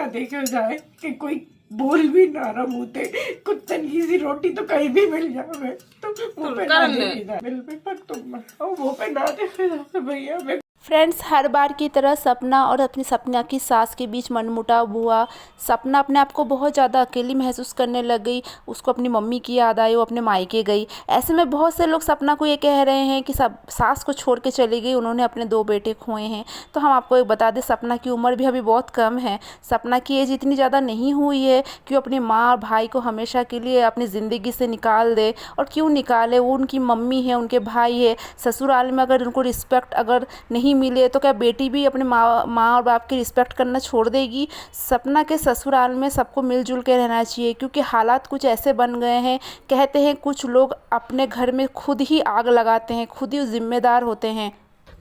ना देखा जाए कि कोई बोल भी ना रहा मुँह पे, कुछ तनकी सी रोटी तो कहीं भी मिल जावे तो मुँह पे ना देखी जाए, बिल पे पर तुम मुँह पे ना देखा जाए भैया। मैं फ्रेंड्स, हर बार की तरह सपना और अपनी सपना की सास के बीच मनमुटाव हुआ। सपना अपने आप को बहुत ज़्यादा अकेली महसूस करने लग गई। उसको अपनी मम्मी की याद आई, वो अपने मायके गई। ऐसे में बहुत से लोग सपना को ये कह रहे हैं कि सब सास को छोड़ के चली गई, उन्होंने अपने 2 बेटे खोए हैं। तो हम आपको एक बता दें, सपना की उम्र भी अभी बहुत कम है। सपना की एज इतनी ज़्यादा नहीं हुई है कि वो अपनी माँ और भाई को हमेशा के लिए अपनी ज़िंदगी से निकाल दे। और क्यों निकाले, वो उनकी मम्मी है, उनके भाई है। ससुराल में अगर उनको रिस्पेक्ट अगर नहीं मिले तो क्या बेटी भी अपने माँ और बाप की रिस्पेक्ट करना छोड़ देगी? सपना के ससुराल में सबको मिलजुल के रहना चाहिए, क्योंकि हालात कुछ ऐसे बन गए हैं। कहते हैं कुछ लोग अपने घर में खुद ही आग लगाते हैं, खुद ही जिम्मेदार होते हैं।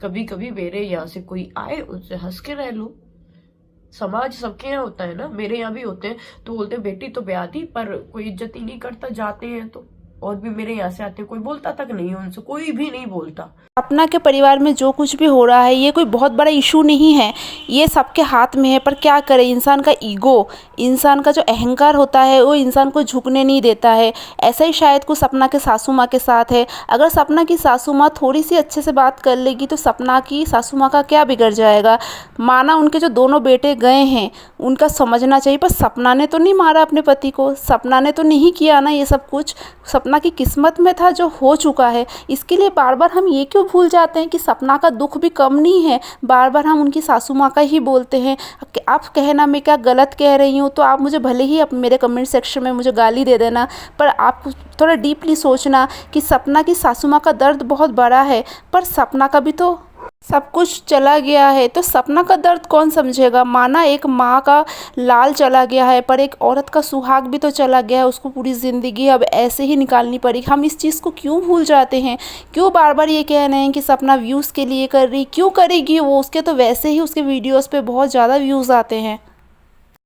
कभी कभी मेरे यहाँ से कोई आए, उनसे हंस के रह लो। समाज सबके यहाँ होता है ना, मेरे यहाँ भी होते हैं। तो बोलते हैं बेटी तो ब्याह दी, पर कोई इज्जत ही नहीं करता, जाते हैं तो। और भी मेरे यहाँ से आते, कोई बोलता तक नहीं, उनसे कोई भी नहीं बोलता। सपना के परिवार में जो कुछ भी हो रहा है ये कोई बहुत बड़ा इशू नहीं है, ये सबके हाथ में है। पर क्या करे, इंसान का ईगो, इंसान का जो अहंकार होता है वो इंसान को झुकने नहीं देता है। ऐसा ही शायद कुछ सपना के सासू माँ के साथ है। अगर सपना की सासू माँ थोड़ी सी अच्छे से बात कर लेगी तो सपना की सासू माँ का क्या बिगड़ जाएगा। माना उनके जो दोनों बेटे गए हैं उनका समझना चाहिए, पर सपना ने तो नहीं मारा अपने पति को, सपना ने तो नहीं किया ना ये सब कुछ। सपना की किस्मत में था, जो हो चुका है। इसके लिए बार बार हम ये क्यों भूल जाते हैं कि सपना का दुख भी कम नहीं है। बार बार हम उनकी सासू माँ का ही बोलते हैं। आप कहना मैं क्या गलत कह रही हूँ तो आप मुझे भले ही मेरे कमेंट सेक्शन में मुझे गाली दे देना, पर आप थोड़ा डीपली सोचना कि सपना की सासू माँ का दर्द बहुत बड़ा है, पर सपना का भी तो सब कुछ चला गया है, तो सपना का दर्द कौन समझेगा। माना एक माँ का लाल चला गया है, पर एक औरत का सुहाग भी तो चला गया है, उसको पूरी ज़िंदगी अब ऐसे ही निकालनी पड़ेगी। हम इस चीज़ को क्यों भूल जाते हैं, क्यों बार बार ये कह रहे हैं कि सपना व्यूज़ के लिए कर रही, क्यों करेगी वो, उसके तो वैसे ही उसके वीडियोज़ पे बहुत ज़्यादा व्यूज़ आते हैं।